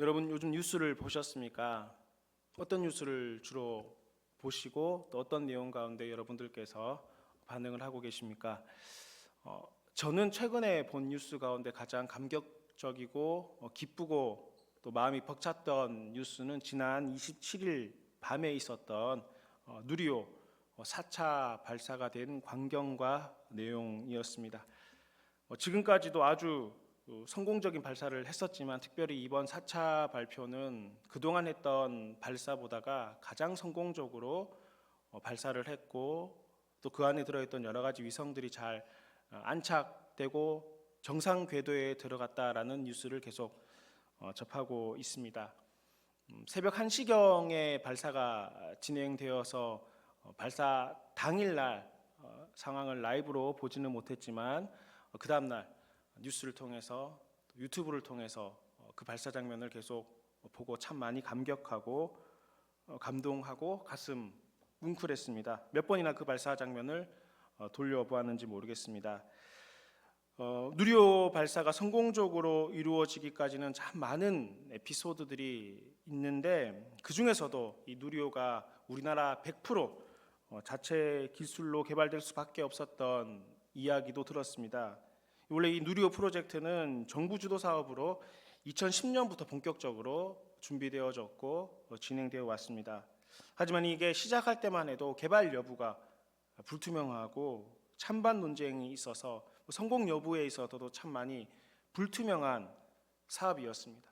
여러분 요즘 뉴스를 보셨습니까? 어떤 뉴스를 주로 보시고 또 어떤 내용 가운데 여러분들께서 반응을 하고 계십니까? 저는 최근에 본 뉴스 가운데 가장 감격적이고 기쁘고 또 마음이 벅찼던 뉴스는 지난 27일 밤에 있었던 누리호 4차 발사가 된 광경과 내용이었습니다. 지금까지도 아주 성공적인 발사를 했었지만 특별히 이번 4차 발표는 그동안 했던 발사보다가 가장 성공적으로 발사를 했고 또 그 안에 들어있던 여러 가지 위성들이 잘 안착되고 정상 궤도에 들어갔다라는 뉴스를 계속 접하고 있습니다. 새벽 1시경에 발사가 진행되어서 발사 당일날 상황을 라이브로 보지는 못했지만 그 다음날 뉴스를 통해서 유튜브를 통해서 그 발사 장면을 계속 보고 참 많이 감격하고 감동하고 가슴 뭉클했습니다. 몇 번이나 그 발사 장면을 돌려보았는지 모르겠습니다. 누리호 발사가 성공적으로 이루어지기까지는 참 많은 에피소드들이 있는데 그 중에서도 이 누리호가 우리나라 100% 자체 기술로 개발될 수밖에 없었던 이야기도 들었습니다. 원래 이 누리호 프로젝트는 정부 주도 사업으로 2010년부터 본격적으로 준비되어졌고 진행되어 왔습니다. 하지만 이게 시작할 때만 해도 개발 여부가 불투명하고 찬반 논쟁이 있어서 성공 여부에 있어서도 참 많이 불투명한 사업이었습니다.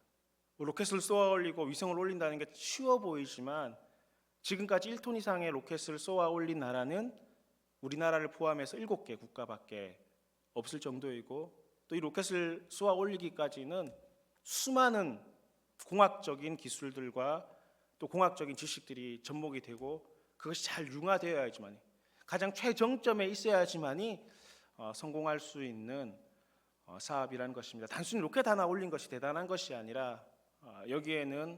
로켓을 쏘아 올리고 위성을 올린다는 게 쉬워 보이지만 지금까지 1톤 이상의 로켓을 쏘아 올린 나라는 우리나라를 포함해서 7개 국가밖에 없을 정도이고 또 이 로켓을 쏘아 올리기까지는 수많은 공학적인 기술들과 또 공학적인 지식들이 접목이 되고 그것이 잘 융화되어야지만 가장 최정점에 있어야지만이 성공할 수 있는 사업이라는 것입니다. 단순히 로켓 하나 올린 것이 대단한 것이 아니라 여기에는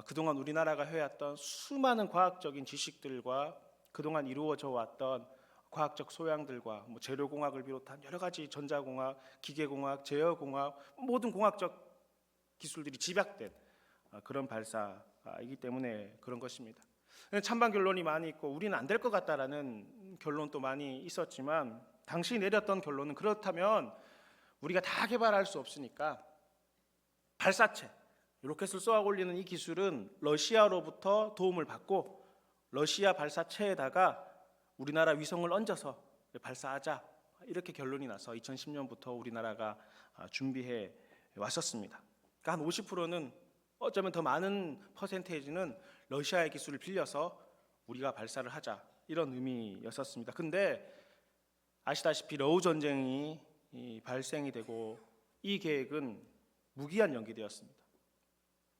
그동안 우리나라가 해왔던 수많은 과학적인 지식들과 그동안 이루어져 왔던 과학적 소양들과 재료공학을 비롯한 여러 가지 전자공학, 기계공학, 제어공학 모든 공학적 기술들이 집약된 그런 발사이기 때문에 그런 것입니다. 찬반 결론이 많이 있고 우리는 안 될 것 같다라는 결론도 많이 있었지만 당시 내렸던 결론은 그렇다면 우리가 다 개발할 수 없으니까 발사체, 로켓을 쏘아 올리는 이 기술은 러시아로부터 도움을 받고 러시아 발사체에다가 우리나라 위성을 얹어서 발사하자 이렇게 결론이 나서 2010년부터 우리나라가 준비해 왔었습니다. 그러니까 한 50%는 어쩌면 더 많은 퍼센테이지는 러시아의 기술을 빌려서 우리가 발사를 하자 이런 의미였었습니다. 근데 아시다시피 러우 전쟁이 발생이 되고 이 계획은 무기한 연기되었습니다.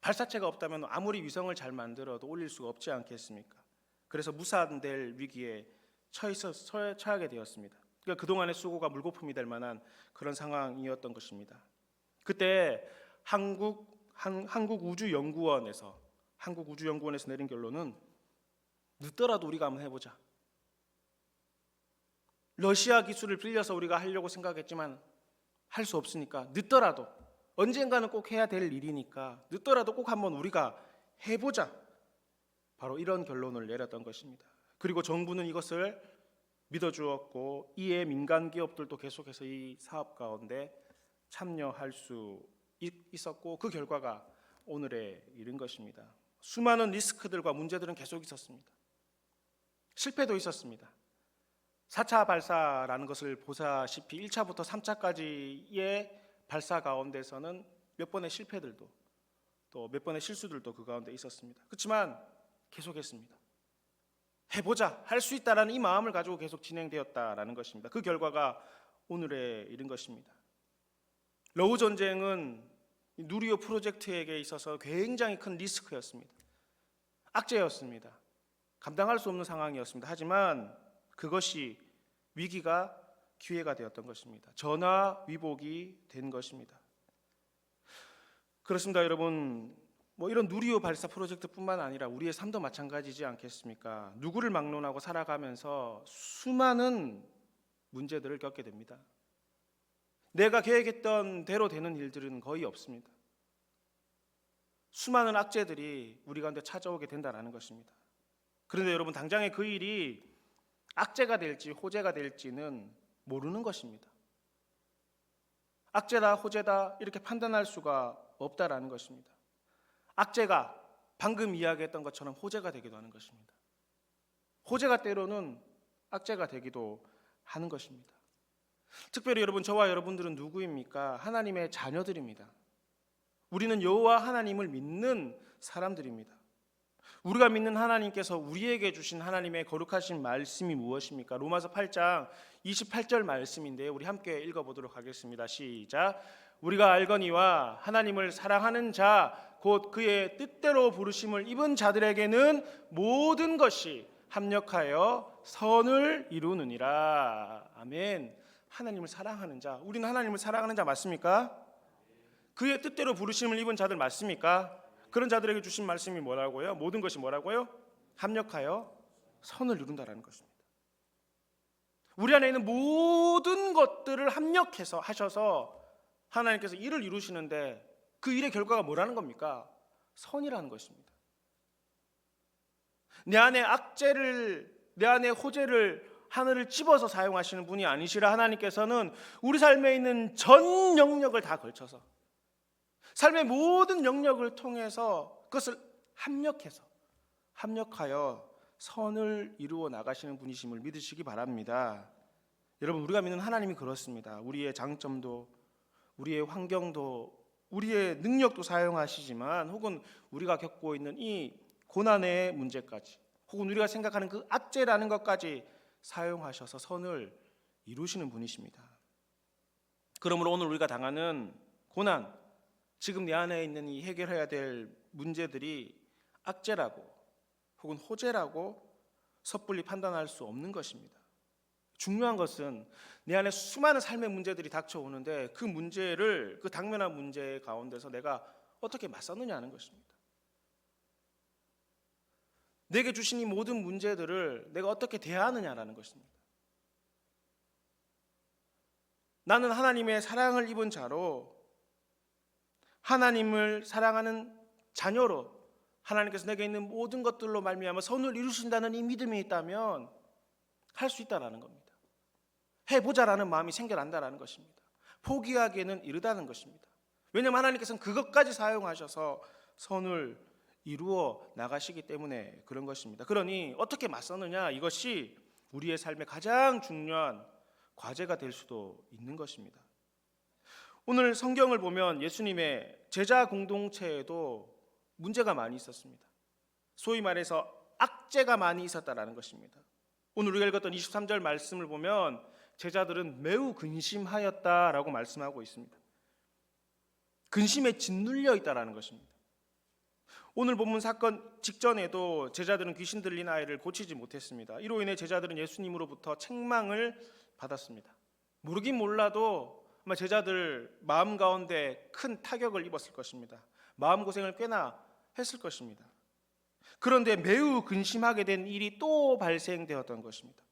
발사체가 없다면 아무리 위성을 잘 만들어도 올릴 수가 없지 않겠습니까? 그래서 무산될 위기에 처하게 되었습니다. 그러니까 그동안의 수고가 물거품이 될 만한 그런 상황이었던 것입니다. 그때 한국우주연구원에서 내린 결론은 늦더라도 우리가 한번 해보자. 러시아 기술을 빌려서 우리가 하려고 생각했지만 할 수 없으니까 늦더라도 언젠가는 꼭 해야 될 일이니까 늦더라도 꼭 한번 우리가 해보자. 바로 이런 결론을 내렸던 것입니다. 그리고 정부는 이것을 믿어주었고 이에 민간 기업들도 계속해서 이 사업 가운데 참여할 수 있었고 그 결과가 오늘에 이른 것입니다. 수많은 리스크들과 문제들은 계속 있었습니다. 실패도 있었습니다. 4차 발사라는 것을 보다시피 1차부터 3차까지의 발사 가운데서는 몇 번의 실패들도 또 몇 번의 실수들도 그 가운데 있었습니다. 그렇지만 계속했습니다. 해보자, 할 수 있다라는 이 마음을 가지고 계속 진행되었다라는 것입니다. 그 결과가 오늘에 이른 것입니다. 러우 전쟁은 누리호 프로젝트에게 있어서 굉장히 큰 리스크였습니다. 악재였습니다. 감당할 수 없는 상황이었습니다. 하지만 그것이 위기가 기회가 되었던 것입니다. 전화위복이 된 것입니다. 그렇습니다, 여러분. 이런 누리호 발사 프로젝트뿐만 아니라 우리의 삶도 마찬가지지 않겠습니까? 누구를 막론하고 살아가면서 수많은 문제들을 겪게 됩니다. 내가 계획했던 대로 되는 일들은 거의 없습니다. 수많은 악재들이 우리 가운데 찾아오게 된다는 것입니다. 그런데 여러분, 당장의 그 일이 악재가 될지 호재가 될지는 모르는 것입니다. 악재다 호재다 이렇게 판단할 수가 없다라는 것입니다. 악재가 방금 이야기했던 것처럼 호재가 되기도 하는 것입니다. 호재가 때로는 악재가 되기도 하는 것입니다. 특별히 여러분, 저와 여러분들은 누구입니까? 하나님의 자녀들입니다. 우리는 여호와 하나님을 믿는 사람들입니다. 우리가 믿는 하나님께서 우리에게 주신 하나님의 거룩하신 말씀이 무엇입니까? 로마서 8장 28절 말씀인데요, 우리 함께 읽어보도록 하겠습니다. 시작. 우리가 알거니와 하나님을 사랑하는 자 곧 그의 뜻대로 부르심을 입은 자들에게는 모든 것이 합력하여 선을 이루느니라. 아멘. 하나님을 사랑하는 자, 우리는 하나님을 사랑하는 자 맞습니까? 그의 뜻대로 부르심을 입은 자들 맞습니까? 그런 자들에게 주신 말씀이 뭐라고요? 모든 것이 뭐라고요? 합력하여 선을 이룬다라는 것입니다. 우리 안에 있는 모든 것들을 합력해서 하셔서 하나님께서 일을 이루시는데 그 일의 결과가 뭐라는 겁니까? 선이라는 것입니다. 내 안에 악재를, 내 안에 호재를 하늘을 집어서 사용하시는 분이 아니시라 하나님께서는 우리 삶에 있는 전 영역을 다 걸쳐서 삶의 모든 영역을 통해서 그것을 합력하여 선을 이루어 나가시는 분이심을 믿으시기 바랍니다. 여러분, 우리가 믿는 하나님이 그렇습니다. 우리의 장점도, 우리의 환경도, 우리의 능력도 사용하시지만 혹은 우리가 겪고 있는 이 고난의 문제까지 혹은 우리가 생각하는 그 악재라는 것까지 사용하셔서 선을 이루시는 분이십니다. 그러므로 오늘 우리가 당하는 고난, 지금 내 안에 있는 이 해결해야 될 문제들이 악재라고 혹은 호재라고 섣불리 판단할 수 없는 것입니다. 중요한 것은 내 안에 수많은 삶의 문제들이 닥쳐오는데 그 문제를, 그 당면한 문제 가운데서 내가 어떻게 맞섰느냐는 것입니다. 내게 주신 이 모든 문제들을 내가 어떻게 대하느냐라는 것입니다. 나는 하나님의 사랑을 입은 자로, 하나님을 사랑하는 자녀로 하나님께서 내게 있는 모든 것들로 말미암아 선을 이루신다는 이 믿음이 있다면 할 수 있다라는 겁니다. 해보자라는 마음이 생겨난다라는 것입니다. 포기하기에는 이르다는 것입니다. 왜냐하면 하나님께서는 그것까지 사용하셔서 선을 이루어 나가시기 때문에 그런 것입니다. 그러니 어떻게 맞서느냐, 이것이 우리의 삶의 가장 중요한 과제가 될 수도 있는 것입니다. 오늘 성경을 보면 예수님의 제자 공동체에도 문제가 많이 있었습니다. 소위 말해서 악재가 많이 있었다라는 것입니다. 오늘 우리가 읽었던 23절 말씀을 보면 제자들은 매우 근심하였다라고 말씀하고 있습니다. 근심에 짓눌려 있다라는 것입니다. 오늘 본문 사건 직전에도 제자들은 귀신 들린 아이를 고치지 못했습니다. 이로 인해 제자들은 예수님으로부터 책망을 받았습니다. 모르긴 몰라도 아마 제자들 마음 가운데 큰 타격을 입었을 것입니다. 마음고생을 꽤나 했을 것입니다. 그런데 매우 근심하게 된 일이 또 발생되었던 것입니다.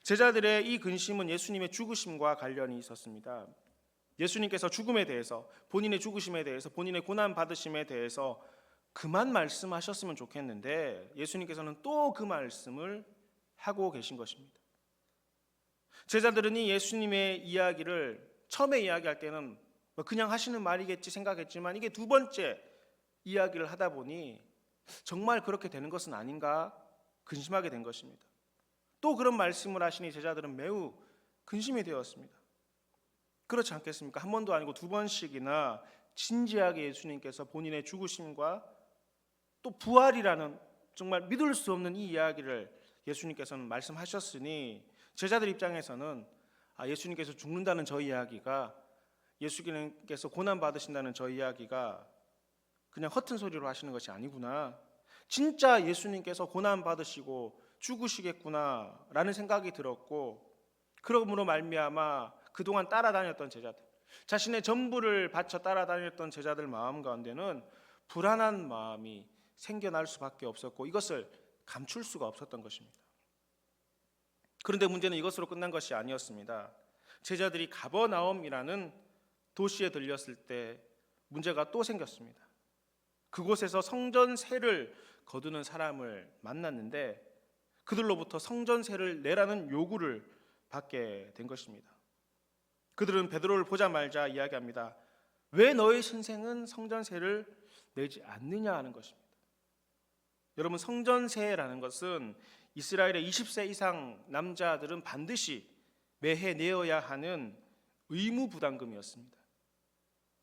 제자들의 이 근심은 예수님의 죽으심과 관련이 있었습니다. 예수님께서 죽음에 대해서, 본인의 죽으심에 대해서, 본인의 고난 받으심에 대해서 그만 말씀하셨으면 좋겠는데 예수님께서는 또 그 말씀을 하고 계신 것입니다. 제자들은 이 예수님의 이야기를 처음에 이야기할 때는 그냥 하시는 말이겠지 생각했지만 이게 두 번째 이야기를 하다 보니 정말 그렇게 되는 것은 아닌가 근심하게 된 것입니다. 또 그런 말씀을 하시니 제자들은 매우 근심이 되었습니다. 그렇지 않겠습니까? 한 번도 아니고 두 번씩이나 진지하게 예수님께서 본인의 죽으심과 또 부활이라는 정말 믿을 수 없는 이 이야기를 예수님께서는 말씀하셨으니 제자들 입장에서는 예수님께서 죽는다는 저 이야기가, 예수님께서 고난 받으신다는 저 이야기가 그냥 허튼 소리로 하시는 것이 아니구나, 진짜 예수님께서 고난 받으시고 죽으시겠구나 라는 생각이 들었고, 그러므로 말미암아 그동안 따라다녔던 제자들, 자신의 전부를 바쳐 따라다녔던 제자들 마음 가운데는 불안한 마음이 생겨날 수밖에 없었고 이것을 감출 수가 없었던 것입니다. 그런데 문제는 이것으로 끝난 것이 아니었습니다. 제자들이 가버나움이라는 도시에 들렸을 때 문제가 또 생겼습니다. 그곳에서 성전세를 거두는 사람을 만났는데 그들로부터 성전세를 내라는 요구를 받게 된 것입니다. 그들은 베드로를 보자마자 이야기합니다. 왜 너희 선생은 성전세를 내지 않느냐 하는 것입니다. 여러분, 성전세라는 것은 이스라엘의 20세 이상 남자들은 반드시 매해 내어야 하는 의무 부담금이었습니다.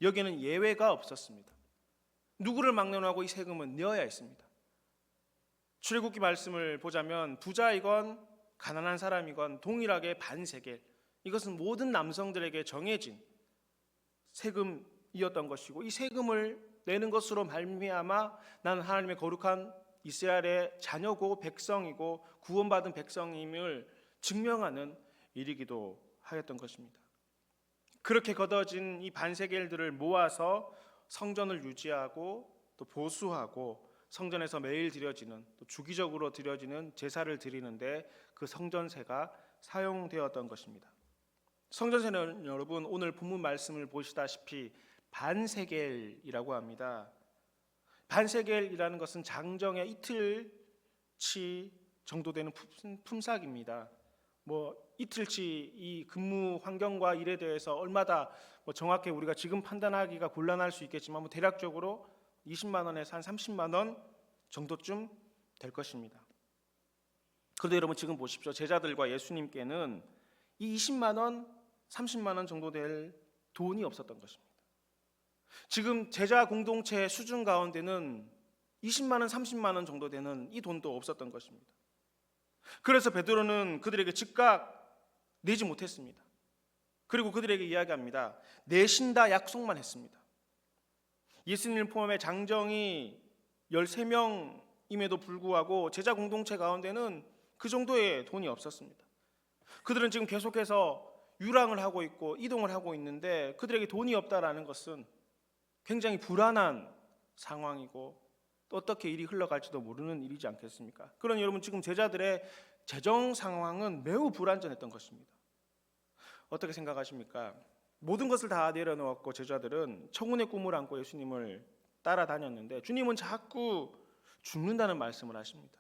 여기에는 예외가 없었습니다. 누구를 막론하고 이 세금은 내어야 했습니다. 출애굽기 말씀을 보자면 부자이건 가난한 사람이건 동일하게 반세겔, 이것은 모든 남성들에게 정해진 세금이었던 것이고, 이 세금을 내는 것으로 말미암아 나는 하나님의 거룩한 이스라엘의 자녀고 백성이고 구원받은 백성임을 증명하는 일이기도 하였던 것입니다. 그렇게 걷어진 이 반세겔들을 모아서 성전을 유지하고 또 보수하고 성전에서 매일 드려지는, 또 주기적으로 드려지는 제사를 드리는데 그 성전세가 사용되었던 것입니다. 성전세는 여러분, 오늘 본문 말씀을 보시다시피 반세겔이라고 합니다. 반세겔이라는 것은 장정의 이틀치 정도 되는 품삯입니다. 이틀치 이 근무 환경과 일에 대해서 얼마다 정확히 우리가 지금 판단하기가 곤란할 수 있겠지만 대략적으로 20만 원에서 한 30만 원 정도쯤 될 것입니다. 그런데 여러분, 지금 보십시오. 제자들과 예수님께는 이 20만 원, 30만 원 정도 될 돈이 없었던 것입니다. 지금 제자 공동체의 수준 가운데는 20만 원, 30만 원 정도 되는 이 돈도 없었던 것입니다. 그래서 베드로는 그들에게 즉각 내지 못했습니다. 그리고 그들에게 이야기합니다. 내신다 약속만 했습니다. 예수님을 포함해 장정이 13명임에도 불구하고 제자 공동체 가운데는 그 정도의 돈이 없었습니다. 그들은 지금 계속해서 유랑을 하고 있고 이동을 하고 있는데 그들에게 돈이 없다라는 것은 굉장히 불안한 상황이고 또 어떻게 일이 흘러갈지도 모르는 일이지 않겠습니까? 그러니 여러분, 지금 제자들의 재정 상황은 매우 불안정했던 것입니다. 어떻게 생각하십니까? 모든 것을 다 내려놓았고 제자들은 청운의 꿈을 안고 예수님을 따라다녔는데 주님은 자꾸 죽는다는 말씀을 하십니다.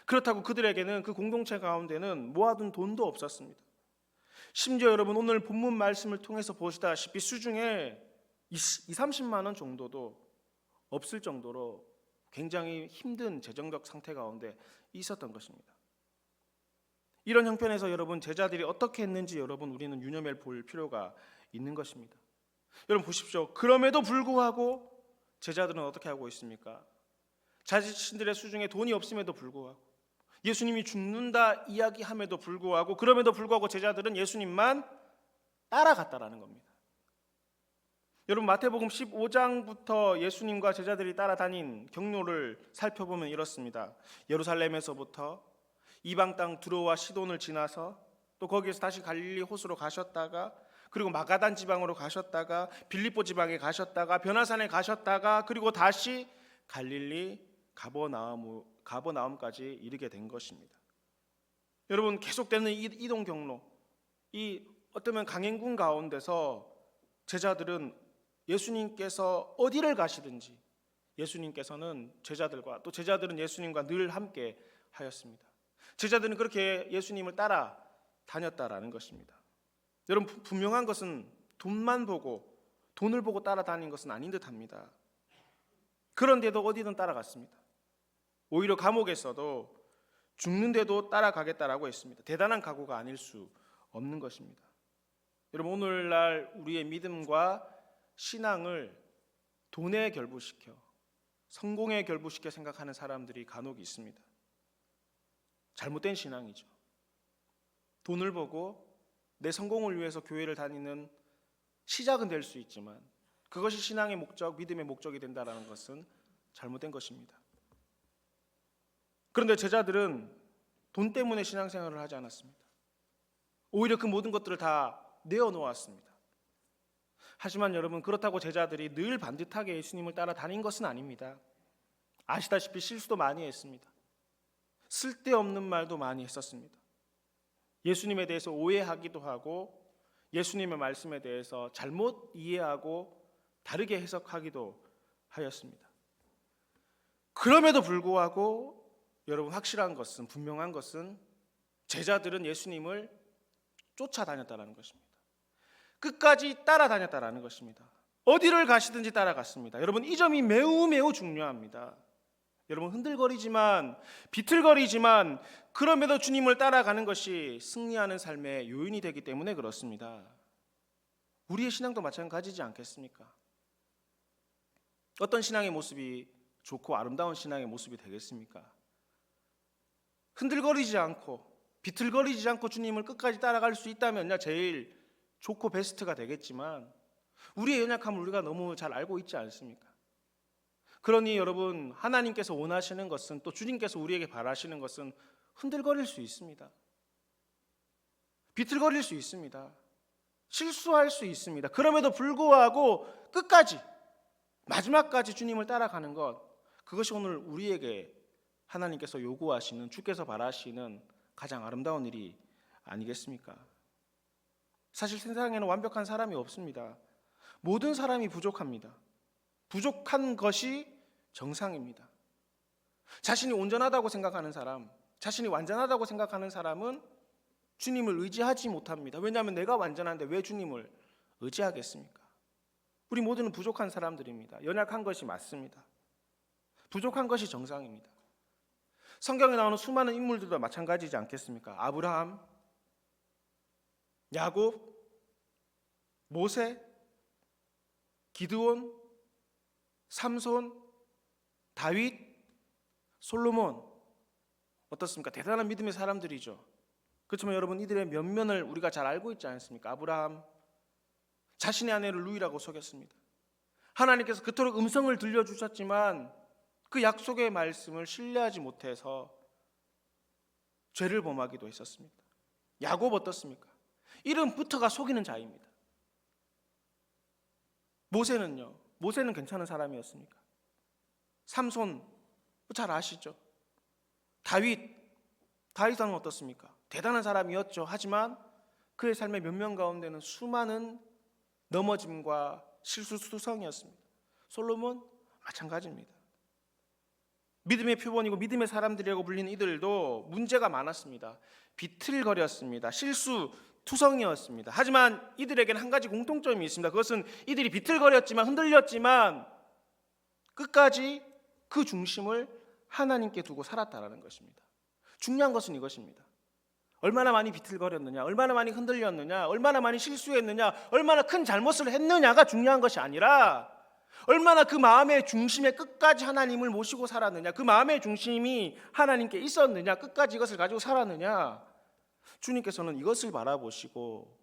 그렇다고 그들에게는, 그 공동체 가운데는 모아둔 돈도 없었습니다. 심지어 여러분, 오늘 본문 말씀을 통해서 보시다시피 수중에 30만 원 정도도 없을 정도로 굉장히 힘든 재정적 상태 가운데 있었던 것입니다. 이런 형편에서 여러분, 제자들이 어떻게 했는지 여러분, 우리는 유념해 볼 필요가 있는 것입니다. 여러분 보십시오. 그럼에도 불구하고 제자들은 어떻게 하고 있습니까? 자신들의 수중에 돈이 없음에도 불구하고, 예수님이 죽는다 이야기함에도 불구하고, 그럼에도 불구하고 제자들은 예수님만 따라갔다라는 겁니다. 여러분, 마태복음 15장부터 예수님과 제자들이 따라다닌 경로를 살펴보면 이렇습니다. 예루살렘에서부터 이방 땅 두로와 시돈을 지나서 또 거기에서 다시 갈릴리 호수로 가셨다가, 그리고 마가단 지방으로 가셨다가, 빌립보 지방에 가셨다가, 변화산에 가셨다가, 그리고 다시 갈릴리 가버나움까지 이르게 된 것입니다. 여러분, 계속되는 이동 경로, 이 어쩌면 강행군 가운데서 제자들은 예수님께서 어디를 가시든지 예수님께서는 제자들과, 또 제자들은 예수님과 늘 함께 하였습니다. 제자들은 그렇게 예수님을 따라 다녔다라는 것입니다. 여러분, 분명한 것은 돈을 보고 따라다닌 것은 아닌 듯합니다. 그런데도 어디든 따라갔습니다. 오히려 감옥에서도 죽는데도 따라가겠다라고 했습니다. 대단한 각오가 아닐 수 없는 것입니다. 여러분, 오늘날 우리의 믿음과 신앙을 돈에 결부시켜, 성공에 결부시켜 생각하는 사람들이 간혹 있습니다. 잘못된 신앙이죠. 돈을 보고 내 성공을 위해서 교회를 다니는 시작은 될 수 있지만 그것이 신앙의 목적, 믿음의 목적이 된다는 것은 잘못된 것입니다. 그런데 제자들은 돈 때문에 신앙생활을 하지 않았습니다. 오히려 그 모든 것들을 다 내어놓았습니다. 하지만 여러분, 그렇다고 제자들이 늘 반듯하게 예수님을 따라다닌 것은 아닙니다. 아시다시피 실수도 많이 했습니다. 쓸데없는 말도 많이 했었습니다. 예수님에 대해서 오해하기도 하고 예수님의 말씀에 대해서 잘못 이해하고 다르게 해석하기도 하였습니다. 그럼에도 불구하고 여러분 확실한 것은, 분명한 것은 제자들은 예수님을 쫓아다녔다는 것입니다. 끝까지 따라다녔다는 것입니다. 어디를 가시든지 따라갔습니다. 여러분, 이 점이 매우 매우 중요합니다. 여러분, 흔들거리지만, 비틀거리지만 그럼에도 주님을 따라가는 것이 승리하는 삶의 요인이 되기 때문에 그렇습니다. 우리의 신앙도 마찬가지지 않겠습니까? 어떤 신앙의 모습이 좋고 아름다운 신앙의 모습이 되겠습니까? 흔들거리지 않고 비틀거리지 않고 주님을 끝까지 따라갈 수 있다면야 제일 좋고 베스트가 되겠지만, 우리의 연약함을 우리가 너무 잘 알고 있지 않습니까? 그러니 여러분, 하나님께서 원하시는 것은, 또 주님께서 우리에게 바라시는 것은 흔들거릴 수 있습니다. 비틀거릴 수 있습니다. 실수할 수 있습니다. 그럼에도 불구하고 끝까지, 마지막까지 주님을 따라가는 것, 그것이 오늘 우리에게 하나님께서 요구하시는, 주께서 바라시는 가장 아름다운 일이 아니겠습니까? 사실 세상에는 완벽한 사람이 없습니다. 모든 사람이 부족합니다. 부족한 것이 정상입니다. 자신이 온전하다고 생각하는 사람, 자신이 완전하다고 생각하는 사람은 주님을 의지하지 못합니다. 왜냐하면 내가 완전한데 왜 주님을 의지하겠습니까? 우리 모두는 부족한 사람들입니다. 연약한 것이 맞습니다. 부족한 것이 정상입니다. 성경에 나오는 수많은 인물들도 마찬가지지 않겠습니까? 아브라함, 야곱, 모세, 기드온, 삼손, 다윗, 솔로몬, 어떻습니까? 대단한 믿음의 사람들이죠. 그렇지만 여러분, 이들의 면면을 우리가 잘 알고 있지 않습니까? 아브라함, 자신의 아내를 루이라고 속였습니다. 하나님께서 그토록 음성을 들려주셨지만 그 약속의 말씀을 신뢰하지 못해서 죄를 범하기도 했었습니다. 야곱 어떻습니까? 이름부터가 속이는 자입니다. 모세는요? 모세는 괜찮은 사람이었습니까? 삼손 잘 아시죠? 다윗은 어떻습니까? 대단한 사람이었죠. 하지만 그의 삶의 면면 가운데는 수많은 넘어짐과 실수투성이었습니다. 솔로몬 마찬가지입니다. 믿음의 표본이고 믿음의 사람들이라고 불리는 이들도 문제가 많았습니다. 비틀거렸습니다. 실수투성이었습니다. 하지만 이들에게는 한 가지 공통점이 있습니다. 그것은 이들이 비틀거렸지만, 흔들렸지만 끝까지 그 중심을 하나님께 두고 살았다는 것입니다. 중요한 것은 이것입니다. 얼마나 많이 비틀거렸느냐, 얼마나 많이 흔들렸느냐, 얼마나 많이 실수했느냐, 얼마나 큰 잘못을 했느냐가 중요한 것이 아니라 얼마나 그 마음의 중심에 끝까지 하나님을 모시고 살았느냐, 그 마음의 중심이 하나님께 있었느냐, 끝까지 이것을 가지고 살았느냐. 주님께서는 이것을 바라보시고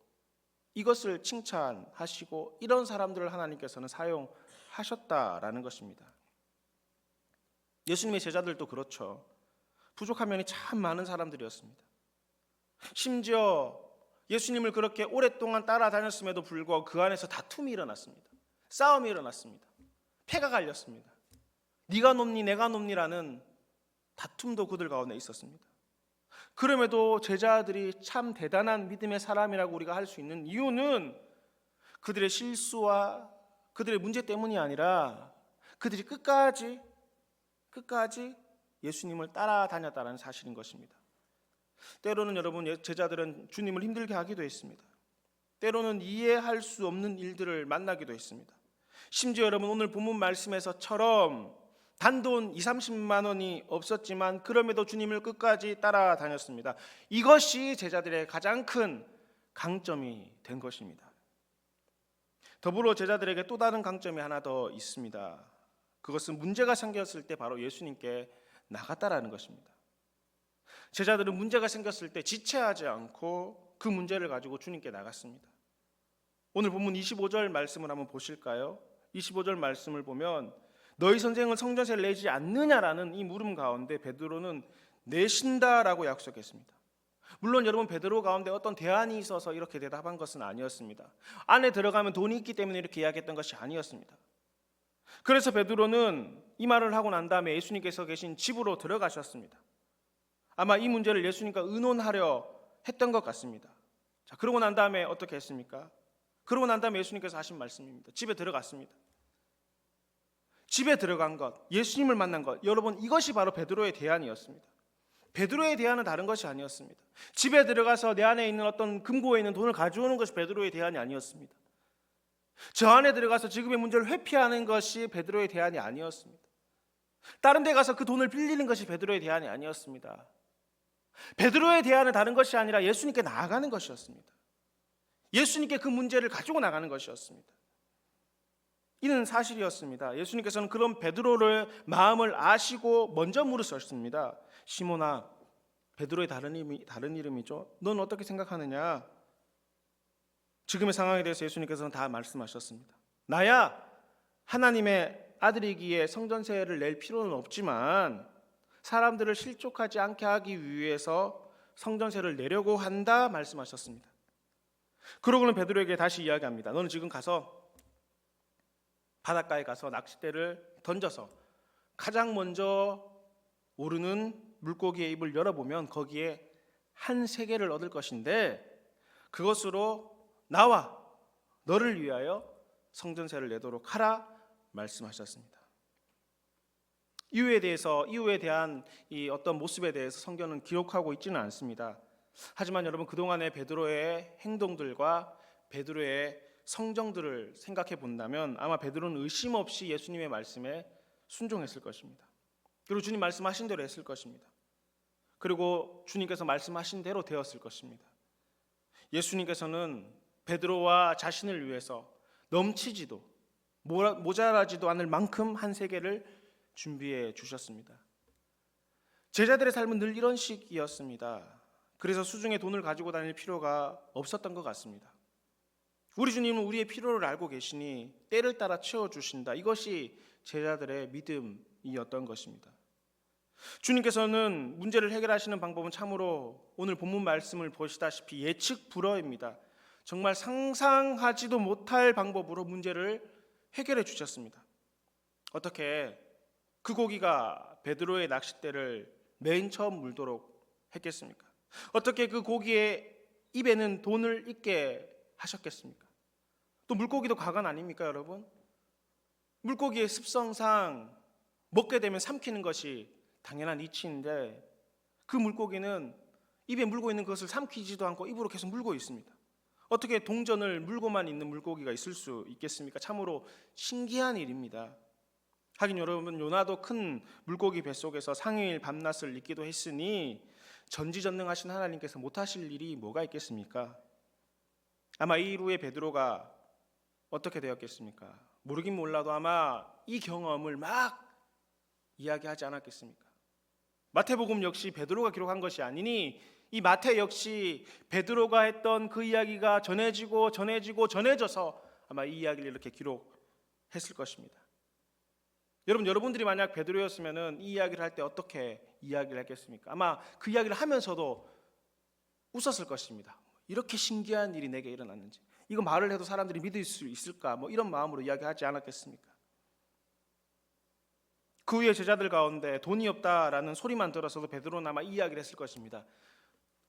이것을 칭찬하시고 이런 사람들을 하나님께서는 사용하셨다라는 것입니다. 예수님의 제자들도 그렇죠. 부족한 면이 참 많은 사람들이었습니다. 심지어 예수님을 그렇게 오랫동안 따라다녔음에도 불구하고 그 안에서 다툼이 일어났습니다. 싸움이 일어났습니다. 패가 갈렸습니다. 네가 높니 내가 높니라는 다툼도 그들 가운데 있었습니다. 그럼에도 제자들이 참 대단한 믿음의 사람이라고 우리가 할 수 있는 이유는 그들의 실수와 그들의 문제 때문이 아니라 그들이 끝까지 예수님을 따라다녔다는 사실인 것입니다. 때로는 여러분, 제자들은 주님을 힘들게 하기도 했습니다. 때로는 이해할 수 없는 일들을 만나기도 했습니다. 심지어 여러분, 오늘 본문 말씀에서처럼 단돈 20-30만 원이 없었지만 그럼에도 주님을 끝까지 따라다녔습니다. 이것이 제자들의 가장 큰 강점이 된 것입니다. 더불어 제자들에게 또 다른 강점이 하나 더 있습니다. 그것은 문제가 생겼을 때 바로 예수님께 나갔다라는 것입니다. 제자들은 문제가 생겼을 때 지체하지 않고 그 문제를 가지고 주님께 나갔습니다. 오늘 본문 25절 말씀을 한번 보실까요? 25절 말씀을 보면 너희 선생은 성전세를 내지 않느냐라는 이 물음 가운데 베드로는 내신다라고 약속했습니다. 물론 여러분, 베드로 가운데 어떤 대안이 있어서 이렇게 대답한 것은 아니었습니다. 안에 들어가면 돈이 있기 때문에 이렇게 이야기했던 것이 아니었습니다. 그래서 베드로는 이 말을 하고 난 다음에 예수님께서 계신 집으로 들어가셨습니다. 아마 이 문제를 예수님과 의논하려 했던 것 같습니다. 자, 그러고 난 다음에 어떻게 했습니까? 그러고 난 다음에 예수님께서 하신 말씀입니다. 집에 들어갔습니다. 집에 들어간 것, 예수님을 만난 것, 여러분 이것이 바로 베드로의 대안이었습니다. 베드로의 대안은 다른 것이 아니었습니다. 집에 들어가서 내 안에 있는 어떤 금고에 있는 돈을 가져오는 것이 베드로의 대안이 아니었습니다. 저 안에 들어가서 지금의 문제를 회피하는 것이 베드로의 대안이 아니었습니다. 다른 데 가서 그 돈을 빌리는 것이 베드로의 대안이 아니었습니다. 베드로의 대안은 다른 것이 아니라 예수님께 나아가는 것이었습니다. 예수님께 그 문제를 가지고 나가는 것이었습니다. 이는 사실이었습니다. 예수님께서는 그런 베드로의 마음을 아시고 먼저 물으셨습니다. 시몬아, 베드로의 다른 이름이죠. 넌 어떻게 생각하느냐? 지금의 상황에 대해서 예수님께서는 다 말씀하셨습니다. 나야 하나님의 아들이기에 성전세를 낼 필요는 없지만 사람들을 실족하지 않게 하기 위해서 성전세를 내려고 한다 말씀하셨습니다. 그러고는 베드로에게 다시 이야기합니다. 너는 지금 가서 바닷가에 가서 낚싯대를 던져서 가장 먼저 오르는 물고기의 입을 열어보면 거기에 한 세겔을 얻을 것인데 그것으로 나와 너를 위하여 성전세를 내도록 하라 말씀하셨습니다. 이후에 대한 이 어떤 모습에 대해서 성경은 기록하고 있지는 않습니다. 하지만 여러분 그동안의 베드로의 행동들과 베드로의 성정들을 생각해 본다면 아마 베드로는 의심 없이 예수님의 말씀에 순종했을 것입니다. 그리고 주님 말씀하신 대로 했을 것입니다. 그리고 주님께서 말씀하신 대로 되었을 것입니다. 예수님께서는 베드로와 자신을 위해서 넘치지도 모자라지도 않을 만큼 한 세계를 준비해 주셨습니다. 제자들의 삶은 늘 이런 식이었습니다. 그래서 수중에 돈을 가지고 다닐 필요가 없었던 것 같습니다. 우리 주님은 우리의 필요를 알고 계시니 때를 따라 채워주신다. 이것이 제자들의 믿음이었던 것입니다. 주님께서는 문제를 해결하시는 방법은 참으로 오늘 본문 말씀을 보시다시피 예측 불허입니다. 정말 상상하지도 못할 방법으로 문제를 해결해 주셨습니다. 어떻게 그 고기가 베드로의 낚싯대를 맨 처음 물도록 했겠습니까? 어떻게 그 고기의 입에는 돈을 있게 하셨겠습니까? 또 물고기도 가관 아닙니까, 여러분? 물고기의 습성상 먹게 되면 삼키는 것이 당연한 이치인데 그 물고기는 입에 물고 있는 것을 삼키지도 않고 입으로 계속 물고 있습니다. 어떻게 동전을 물고만 있는 물고기가 있을 수 있겠습니까? 참으로 신기한 일입니다. 하긴 여러분 요나도 큰 물고기 뱃속에서 상일 밤낮을 잇기도 했으니 전지전능하신 하나님께서 못하실 일이 뭐가 있겠습니까? 아마 이 이후에 베드로가 어떻게 되었겠습니까? 모르긴 몰라도 아마 이 경험을 막 이야기하지 않았겠습니까? 마태복음 역시 베드로가 기록한 것이 아니니 이 마태 역시 베드로가 했던 그 이야기가 전해져서 아마 이 이야기를 이렇게 기록했을 것입니다. 여러분들이 만약 베드로였으면 이 이야기를 할 때 어떻게 이야기를 했겠습니까? 아마 그 이야기를 하면서도 웃었을 것입니다. 이렇게 신기한 일이 내게 일어났는지, 이거 말을 해도 사람들이 믿을 수 있을까? 이런 마음으로 이야기하지 않았겠습니까? 그 후에 제자들 가운데 돈이 없다라는 소리만 들어서도 베드로는 아마 이 이야기를 했을 것입니다.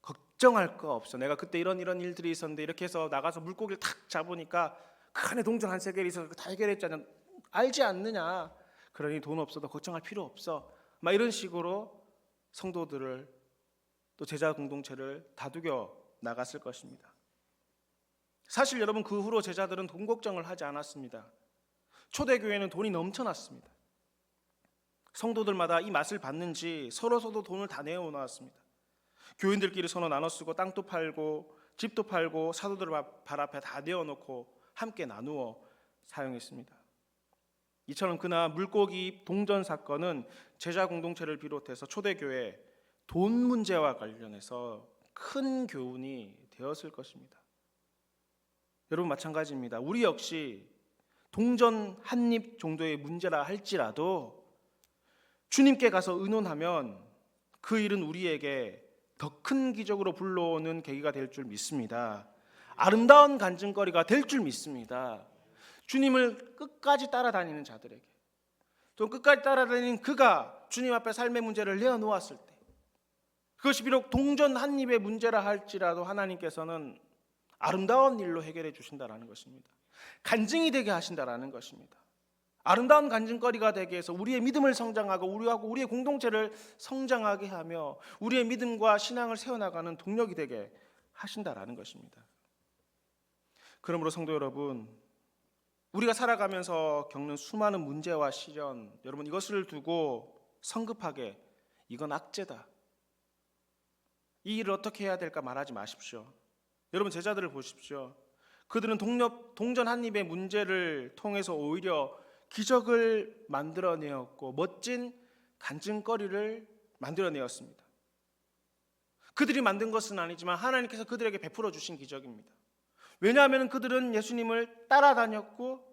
걱정할 거 없어. 내가 그때 이런 일들이 있었는데 이렇게 해서 나가서 물고기를 탁 잡으니까 그 안에 동전 한 세겔이 있어서 다 해결했잖아. 알지 않느냐? 그러니 돈 없어도 걱정할 필요 없어. 막 이런 식으로 성도들을 또 제자 공동체를 다독여 나갔을 것입니다. 사실 여러분 그 후로 제자들은 돈 걱정을 하지 않았습니다. 초대교회는 돈이 넘쳐났습니다. 성도들마다 이 맛을 봤는지 서로서로 돈을 다 내어놓았습니다. 교인들끼리 서로 나눠 쓰고 땅도 팔고 집도 팔고 사도들 발 앞에 다 내어놓고 함께 나누어 사용했습니다. 이처럼 그날 물고기 동전 사건은 제자 공동체를 비롯해서 초대교회 돈 문제와 관련해서 큰 교훈이 되었을 것입니다. 여러분 마찬가지입니다. 우리 역시 동전 한 입 정도의 문제라 할지라도 주님께 가서 의논하면 그 일은 우리에게 더 큰 기적으로 불러오는 계기가 될 줄 믿습니다. 아름다운 간증거리가 될 줄 믿습니다. 주님을 끝까지 따라다니는 자들에게, 또 끝까지 따라다니는 그가 주님 앞에 삶의 문제를 내어놓았을 때, 그것이 비록 동전 한 입의 문제라 할지라도 하나님께서는 아름다운 일로 해결해 주신다라는 것입니다. 간증이 되게 하신다라는 것입니다. 아름다운 간증거리가 되게 해서 우리의 믿음을 성장하고 우리의 공동체를 성장하게 하며 우리의 믿음과 신앙을 세워나가는 동력이 되게 하신다라는 것입니다. 그러므로 성도 여러분, 우리가 살아가면서 겪는 수많은 문제와 시련, 여러분 이것을 두고 성급하게 이건 악재다, 이 일을 어떻게 해야 될까 말하지 마십시오. 여러분 제자들을 보십시오. 그들은 동전 한 입의 문제를 통해서 오히려 기적을 만들어내었고 멋진 간증거리를 만들어내었습니다. 그들이 만든 것은 아니지만 하나님께서 그들에게 베풀어 주신 기적입니다. 왜냐하면 그들은 예수님을 따라다녔고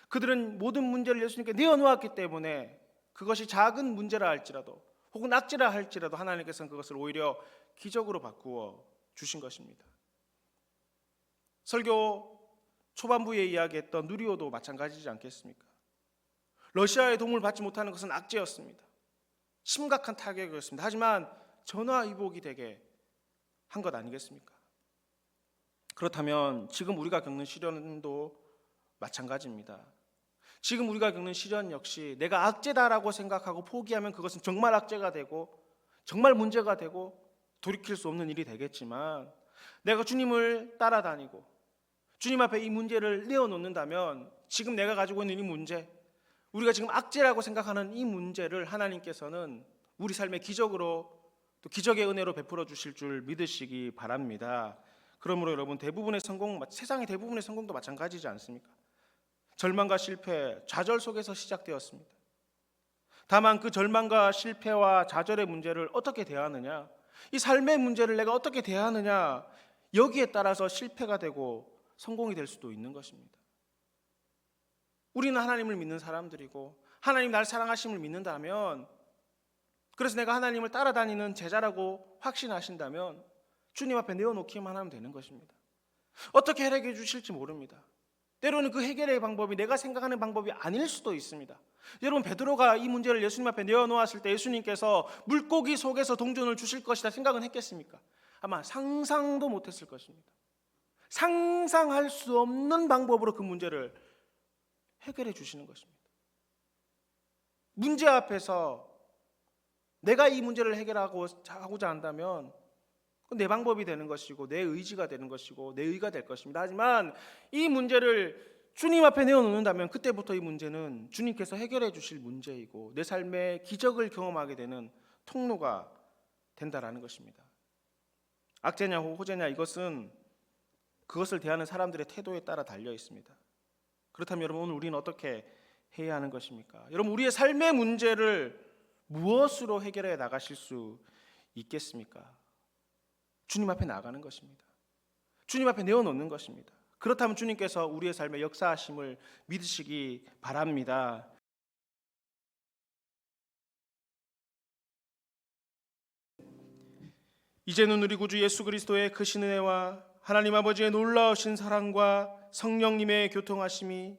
그들은 모든 문제를 예수님께 내어놓았기 때문에 그것이 작은 문제라 할지라도 혹은 악재라 할지라도 하나님께서는 그것을 오히려 기적으로 바꾸어 주신 것입니다. 설교 초반부에 이야기했던 누리호도 마찬가지지 않겠습니까? 러시아의 도움을 받지 못하는 것은 악재였습니다. 심각한 타격이었습니다. 하지만 전화위복이 되게 한 것 아니겠습니까? 그렇다면 지금 우리가 겪는 시련도 마찬가지입니다. 지금 우리가 겪는 시련 역시 내가 악재다라고 생각하고 포기하면 그것은 정말 악재가 되고 정말 문제가 되고 돌이킬 수 없는 일이 되겠지만, 내가 주님을 따라다니고 주님 앞에 이 문제를 내어놓는다면 지금 내가 가지고 있는 이 문제, 우리가 지금 악재라고 생각하는 이 문제를 하나님께서는 우리 삶의 기적으로, 또 기적의 은혜로 베풀어 주실 줄 믿으시기 바랍니다. 그러므로 여러분, 세상의 대부분의 성공도 마찬가지지 않습니까? 절망과 실패, 좌절 속에서 시작되었습니다. 다만 그 절망과 실패와 좌절의 문제를 어떻게 대하느냐, 이 삶의 문제를 내가 어떻게 대하느냐, 여기에 따라서 실패가 되고 성공이 될 수도 있는 것입니다. 우리는 하나님을 믿는 사람들이고 하나님 날 사랑하심을 믿는다면, 그래서 내가 하나님을 따라다니는 제자라고 확신하신다면 주님 앞에 내어놓기만 하면 되는 것입니다. 어떻게 해결해 주실지 모릅니다. 때로는 그 해결의 방법이 내가 생각하는 방법이 아닐 수도 있습니다. 여러분, 베드로가 이 문제를 예수님 앞에 내어놓았을 때 예수님께서 물고기 속에서 동전을 주실 것이다 생각은 했겠습니까? 아마 상상도 못했을 것입니다. 상상할 수 없는 방법으로 그 문제를 해결해 주시는 것입니다. 문제 앞에서 내가 이 문제를 해결하고자 한다면 그건 내 방법이 되는 것이고 내 의지가 되는 것이고 내 의가 될 것입니다. 하지만 이 문제를 주님 앞에 내어놓는다면 그때부터 이 문제는 주님께서 해결해 주실 문제이고 내 삶의 기적을 경험하게 되는 통로가 된다라는 것입니다. 악재냐 호재냐, 이것은 그것을 대하는 사람들의 태도에 따라 달려 있습니다. 그렇다면 여러분, 오늘 우리는 어떻게 해야 하는 것입니까? 여러분, 우리의 삶의 문제를 무엇으로 해결해 나가실 수 있겠습니까? 주님 앞에 나가는 것입니다. 주님 앞에 내어놓는 것입니다. 그렇다면 주님께서 우리의 삶에 역사하심을 믿으시기 바랍니다. 이제는 우리 구주 예수 그리스도의 크신 은혜와 하나님 아버지의 놀라우신 사랑과 성령님의 교통하심이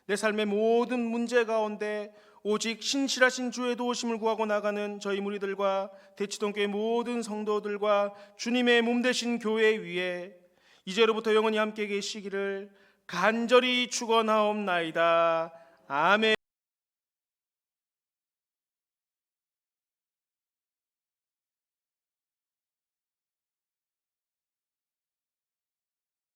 내 삶의 모든 문제 가운데 오직 신실하신 주의 도우심을 구하고 나가는 저희 무리들과 대치동교회 모든 성도들과 주님의 몸 되신 교회 위에 이제로부터 영원히 함께 계시기를 간절히 축원하옵나이다. 아멘.